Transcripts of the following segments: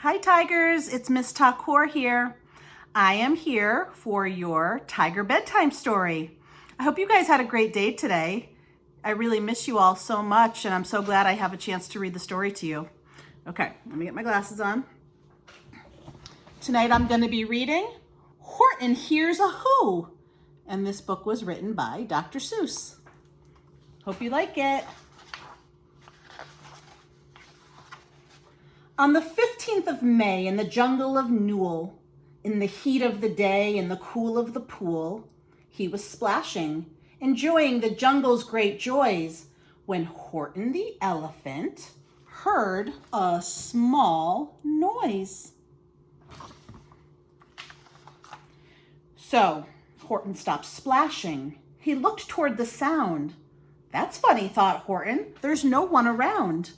Hi Tigers, it's Miss Takor here. I am here for your Tiger bedtime story. I hope you guys had a great day today. I really miss you all so much and I'm so glad I have a chance to read the story to you. Okay, let me get my glasses on. Tonight I'm going to be reading Horton Hears a Who, and this book was written by Dr. Seuss. Hope you like it. On the 15th of May in the jungle of Newell, in the heat of the day, in the cool of the pool, he was splashing, enjoying the jungle's great joys, when Horton the elephant heard a small noise. So Horton stopped splashing. He looked toward the sound. That's funny, thought Horton. There's no one around.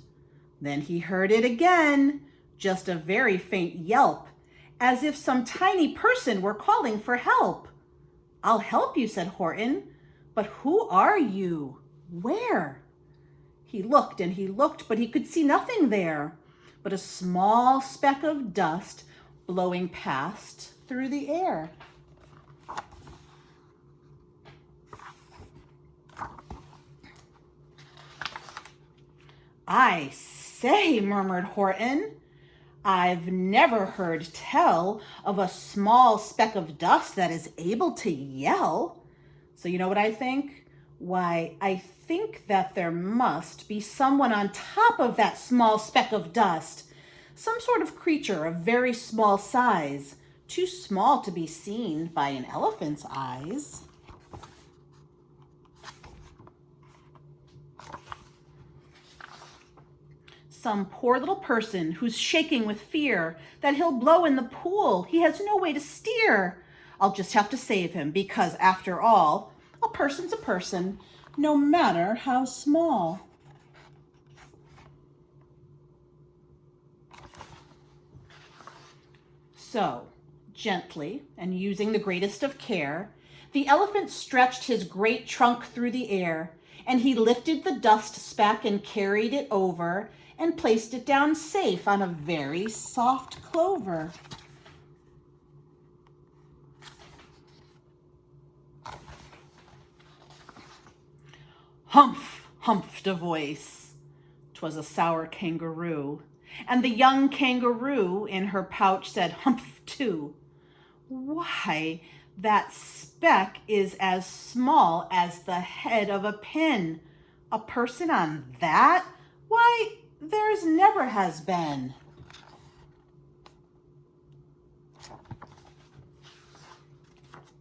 Then he heard it again, just a very faint yelp, as if some tiny person were calling for help. I'll help you, said Horton, but who are you? Where? He looked and he looked, but he could see nothing there, but a small speck of dust blowing past through the air. I say, murmured Horton, I've never heard tell of a small speck of dust that is able to yell. So you know what I think? Why, I think that there must be someone on top of that small speck of dust, some sort of creature of very small size, too small to be seen by an elephant's eyes. Some poor little person who's shaking with fear that he'll blow in the pool. He has no way to steer. I'll just have to save him because, after all, a person's a person, no matter how small. So, gently and using the greatest of care, the elephant stretched his great trunk through the air, and he lifted the dust speck and carried it over and placed it down safe on a very soft clover. Humph, humphed a voice. 'Twas a sour kangaroo, and the young kangaroo in her pouch said humph too. Why, that speck is as small as the head of a pin. A person on that? Why, there's never has been.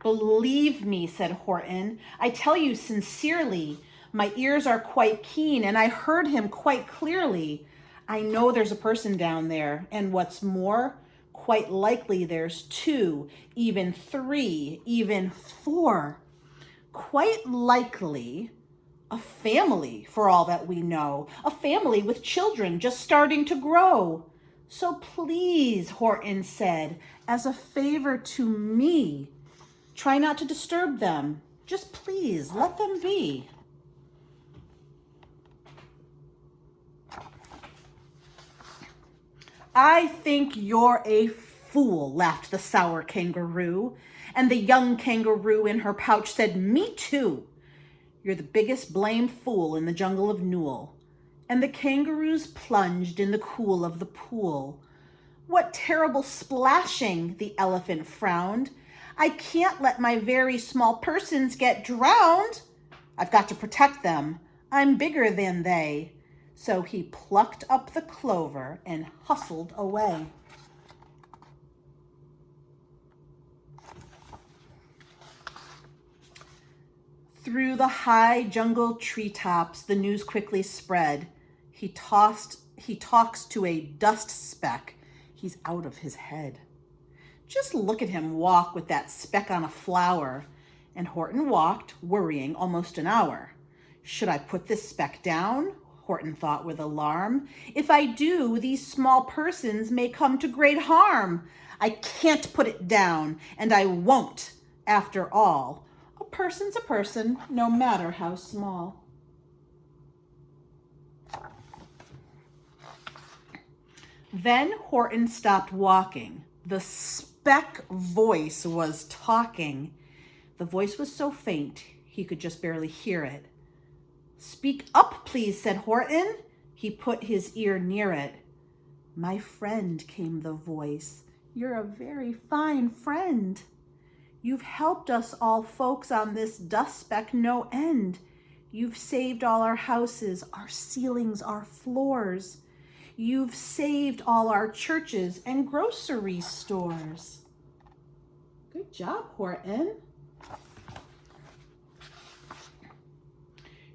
Believe me, said Horton, I tell you sincerely, my ears are quite keen and I heard him quite clearly. I know there's a person down there, and what's more, quite likely there's two, even three, even four. Quite likely a family, for all that we know, a family with children just starting to grow. So please, Horton said, as a favor to me, try not to disturb them. Just please let them be. I think you're a fool, laughed the sour kangaroo. And the young kangaroo in her pouch said, me too. You're the biggest blamed fool in the jungle of Newell. And the kangaroos plunged in the cool of the pool. What terrible splashing, the elephant frowned. I can't let my very small persons get drowned. I've got to protect them. I'm bigger than they. So he plucked up the clover and hustled away. Through the high jungle treetops, the news quickly spread. He talks to a dust speck. He's out of his head. Just look at him walk with that speck on a flower. And Horton walked, worrying, almost an hour. Should I put this speck down? Horton thought with alarm. If I do, these small persons may come to great harm. I can't put it down, and I won't. After all, a person's a person, no matter how small. Then Horton stopped walking. The speck voice was talking. The voice was so faint, he could just barely hear it. "Speak up, please," said Horton. He put his ear near it. "My friend," came the voice, "you're a very fine friend. You've helped us all folks on this dust speck no end. You've saved all our houses, our ceilings, our floors. You've saved all our churches and grocery stores." Good job, Horton.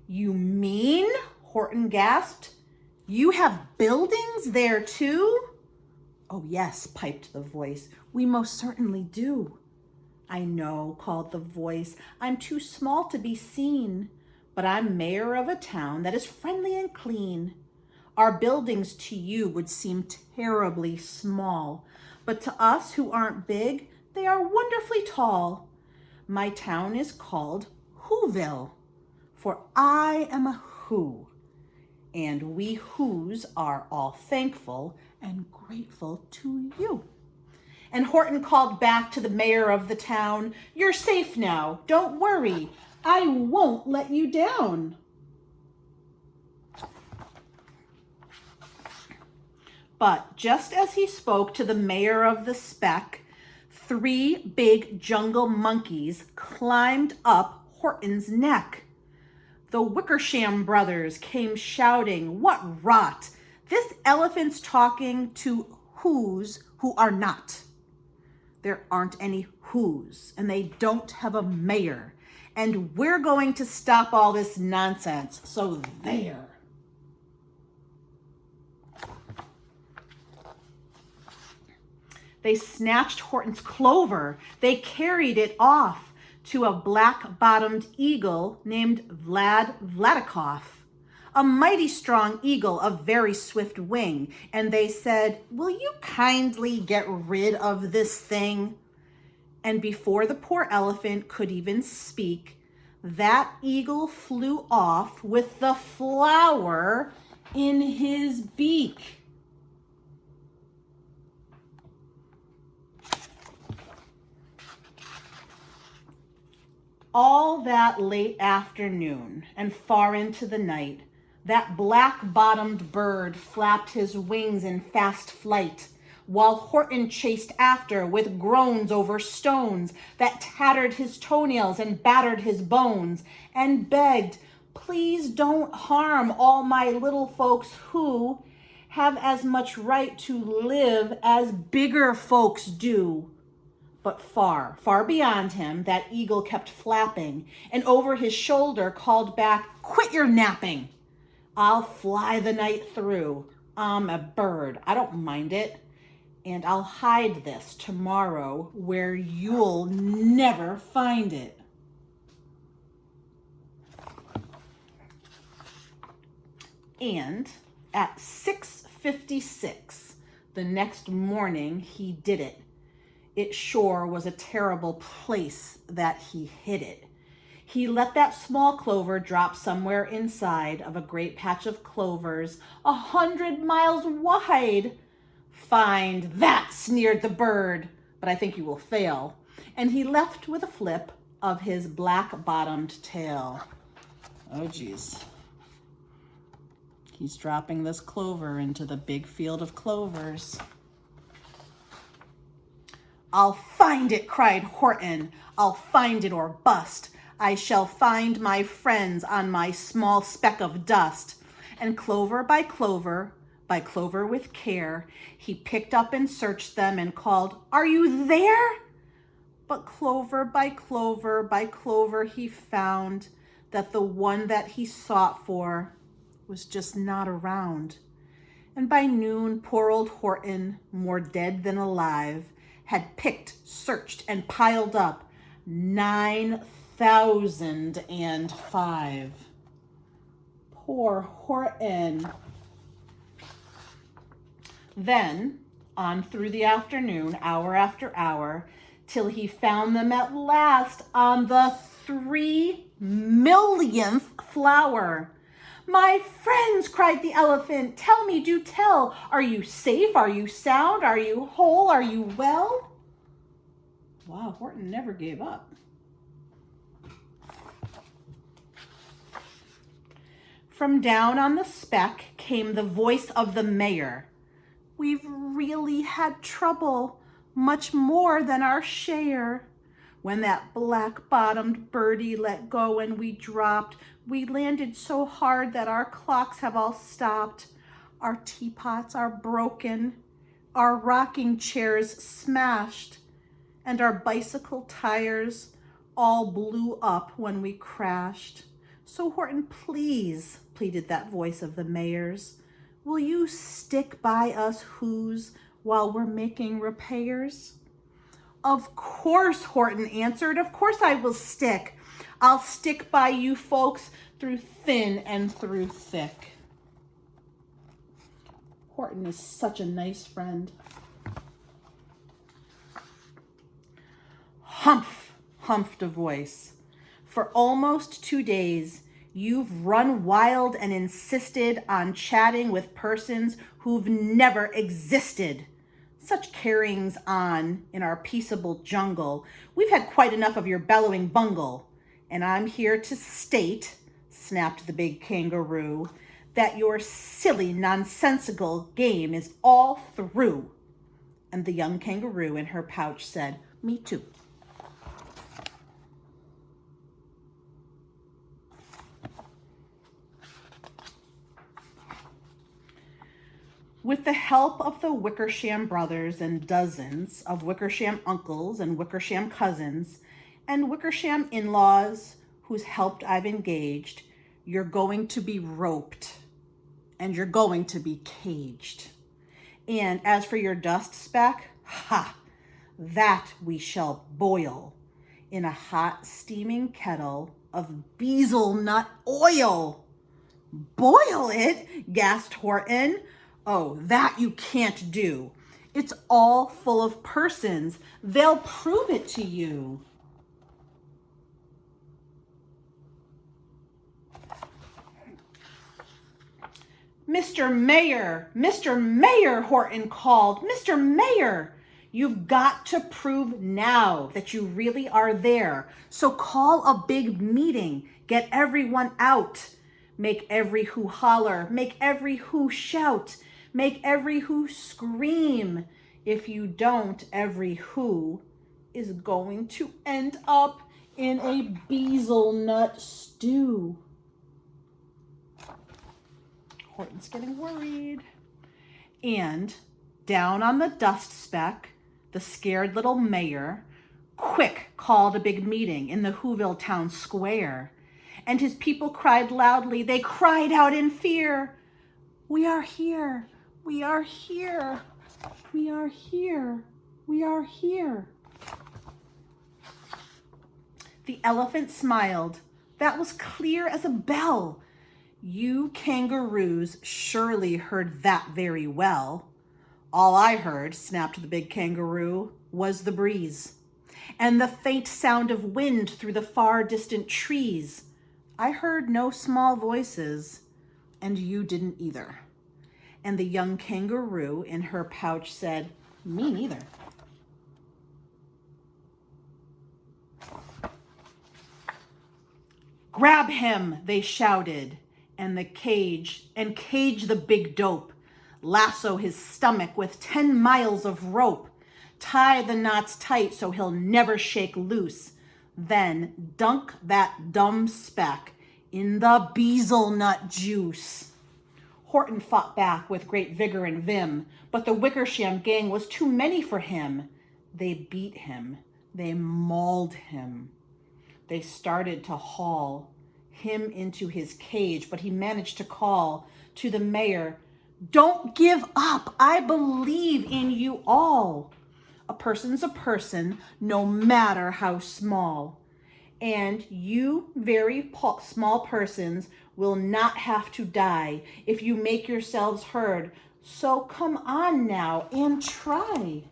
"You mean," Horton gasped, "you have buildings there too?" "Oh yes," piped the voice, "we most certainly do." "I know," called the voice, "I'm too small to be seen, but I'm mayor of a town that is friendly and clean. Our buildings to you would seem terribly small, but to us who aren't big, they are wonderfully tall. My town is called Whoville, for I am a Who, and we Whos are all thankful and grateful to you." And Horton called back to the mayor of the town, "You're safe now. Don't worry. I won't let you down." But just as he spoke to the mayor of the speck, 3 big jungle monkeys climbed up Horton's neck. The Wickersham brothers came shouting, "What rot! This elephant's talking to Whos who are not. There aren't any Whos, and they don't have a mayor. And we're going to stop all this nonsense, so there." They snatched Horton's clover. They carried it off to a black-bottomed eagle named Vladikoff, a mighty strong eagle of very swift wing. And they said, "Will you kindly get rid of this thing?" And before the poor elephant could even speak, that eagle flew off with the flower in his beak. All that late afternoon and far into the night, that black-bottomed bird flapped his wings in fast flight, while Horton chased after with groans over stones that tattered his toenails and battered his bones, and begged, "Please don't harm all my little folks who have as much right to live as bigger folks do." But far, far beyond him, that eagle kept flapping, and over his shoulder called back, "Quit your napping. I'll fly the night through. I'm a bird. I don't mind it. And I'll hide this tomorrow where you'll never find it." And at 6:56 the next morning, he did it. It sure was a terrible place that he hid it. He let that small clover drop somewhere inside of a great patch of clovers 100 miles wide. "Find that," sneered the bird, "but I think you will fail." And he left with a flip of his black-bottomed tail. Oh, geez. He's dropping this clover into the big field of clovers. "I'll find it," cried Horton. "I'll find it or bust. I shall find my friends on my small speck of dust." And clover by clover with care, he picked up and searched them and called, "Are you there?" But clover by clover, he found that the one that he sought for was just not around. And by noon, poor old Horton, more dead than alive, had picked, searched, and piled up 9,005. Poor Horton. Then, on through the afternoon, hour after hour, till he found them at last on the 3 millionth flower. My friends, cried the elephant, tell me, do tell, are you safe? Are you sound? Are you whole? Are you well? Wow, Horton never gave up. From down on the speck came the voice of the mayor. We've really had trouble, much more than our share. When that black-bottomed birdie let go and we dropped, we landed so hard that our clocks have all stopped. Our teapots are broken, our rocking chairs smashed, and our bicycle tires all blew up when we crashed. So Horton, please, pleaded that voice of the mayor's, will you stick by us who's while we're making repairs? Of course, Horton answered, of course I will stick. I'll stick by you folks through thin and through thick. Horton is such a nice friend. Humph, humphed a voice. For almost 2 days, you've run wild and insisted on chatting with persons who've never existed. Such carryings on in our peaceable jungle. We've had quite enough of your bellowing bungle. And I'm here to state, snapped the big kangaroo, that your silly, nonsensical game is all through. And the young kangaroo in her pouch said, me too. With the help of the Wickersham brothers and dozens of Wickersham uncles and Wickersham cousins and Wickersham in-laws whose help I've engaged, you're going to be roped and you're going to be caged. And as for your dust speck, that we shall boil in a hot steaming kettle of bezel nut oil. Boil it, gasped Horton. Oh, that you can't do. It's all full of persons. They'll prove it to you. Mr. Mayor, Horton called. Mr. Mayor, you've got to prove now that you really are there. So call a big meeting. Get everyone out. Make every who holler. Make every who shout. Make every who scream. If you don't, every who is going to end up in a bezel nut stew. Horton's getting worried. And down on the dust speck, the scared little mayor quick called a big meeting in the Whoville town square. And his people cried loudly. They cried out in fear. We are here. We are here. We are here. We are here. The elephant smiled. That was clear as a bell. You kangaroos surely heard that very well. All I heard, snapped the big kangaroo, was the breeze and the faint sound of wind through the far distant trees. I heard no small voices, and you didn't either. And the young kangaroo in her pouch said, me neither. Grab him, they shouted, and cage the big dope. Lasso his stomach with 10 miles of rope. Tie the knots tight so he'll never shake loose. Then dunk that dumb speck in the bezel nut juice. Horton fought back with great vigor and vim, but the Wickersham gang was too many for him. They beat him. They mauled him. They started to haul him into his cage, but he managed to call to the mayor, don't give up. I believe in you all. A person's a person, no matter how small. And you very small persons will not have to die if you make yourselves heard. So come on now and try.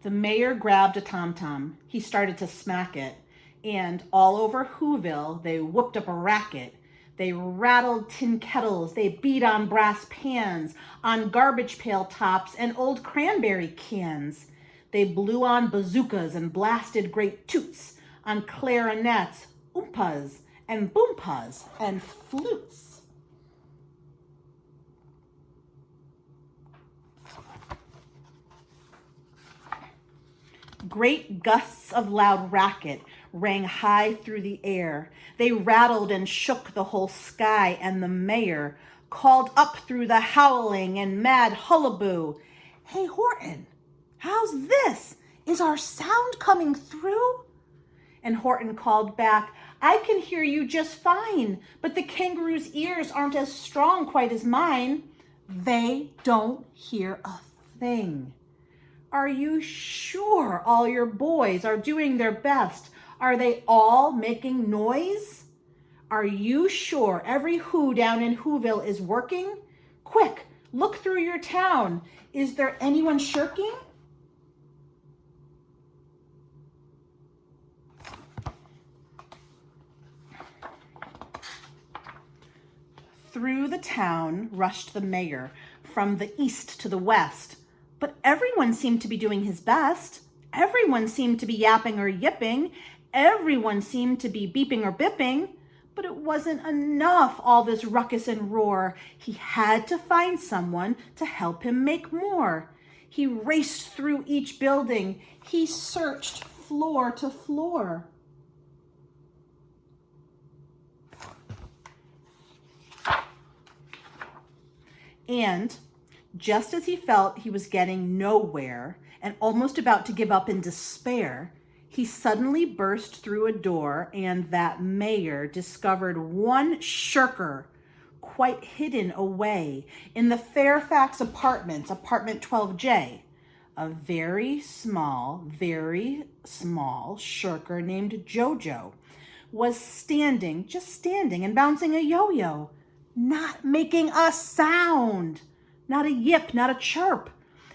The mayor grabbed a tom-tom. He started to smack it. And all over Whoville, they whooped up a racket. They rattled tin kettles. They beat on brass pans, on garbage pail tops and old cranberry cans. They blew on bazookas and blasted great toots on clarinets, oompas and boompas and flutes. Great gusts of loud racket rang high through the air. They rattled and shook the whole sky, and the mayor called up through the howling and mad hullaboo, "Hey, Horton, how's this? Is our sound coming through?" And Horton called back, "I can hear you just fine, but the kangaroo's ears aren't as strong quite as mine. They don't hear a thing." Are you sure all your boys are doing their best? Are they all making noise? Are you sure every who down in Whoville is working? Quick, look through your town. Is there anyone shirking? Through the town rushed the mayor, from the east to the west. But everyone seemed to be doing his best. Everyone seemed to be yapping or yipping. Everyone seemed to be beeping or bipping. But it wasn't enough, all this ruckus and roar. He had to find someone to help him make more. He raced through each building. He searched floor to floor. And just as he felt he was getting nowhere and almost about to give up in despair, he suddenly burst through a door, and that mayor discovered one shirker quite hidden away in the Fairfax Apartments, apartment 12J. A very small shirker named Jojo was just standing and bouncing a yo-yo, not making a sound. Not a yip, not a chirp.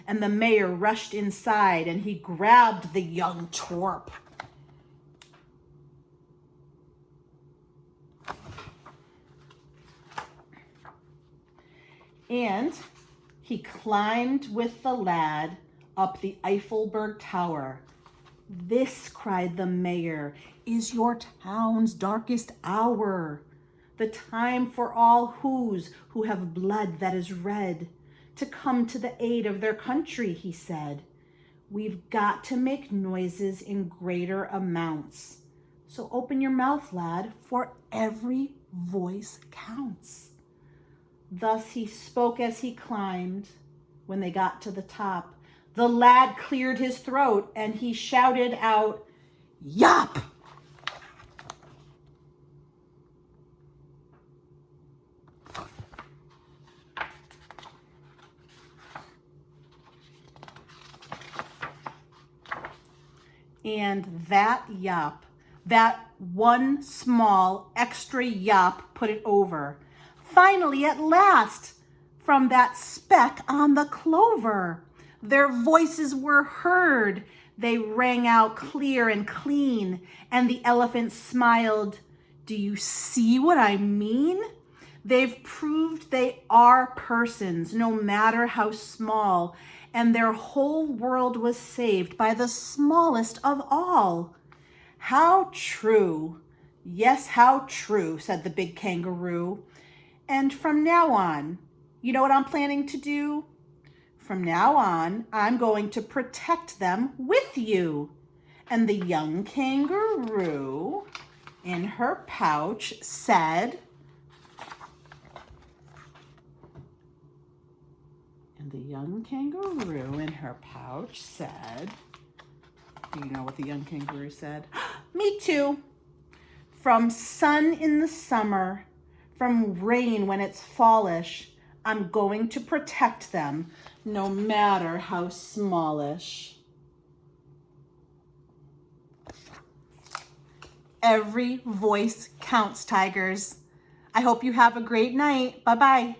And the mayor rushed inside and he grabbed the young twerp. And he climbed with the lad up the Eiffelberg Tower. "This," cried the mayor, "is your town's darkest hour. The time for all who have blood that is red to come to the aid of their country," he said. "We've got to make noises in greater amounts. So open your mouth, lad, for every voice counts." Thus he spoke as he climbed. When they got to the top, the lad cleared his throat and he shouted out, "Yop!" And that yop, that one small extra yop put it over. Finally, at last, from that speck on the clover, their voices were heard. They rang out clear and clean, and the elephant smiled. "Do you see what I mean? They've proved they are persons, no matter how small, and their whole world was saved by the smallest of all." "How true. Yes, how true," said the big kangaroo. "And from now on, you know what I'm planning to do? From now on, I'm going to protect them with you." And the young kangaroo in her pouch said, do you know what the young kangaroo said? "Me too. From sun in the summer, from rain when it's fallish, I'm going to protect them, no matter how smallish." Every voice counts, tigers. I hope you have a great night. Bye-bye.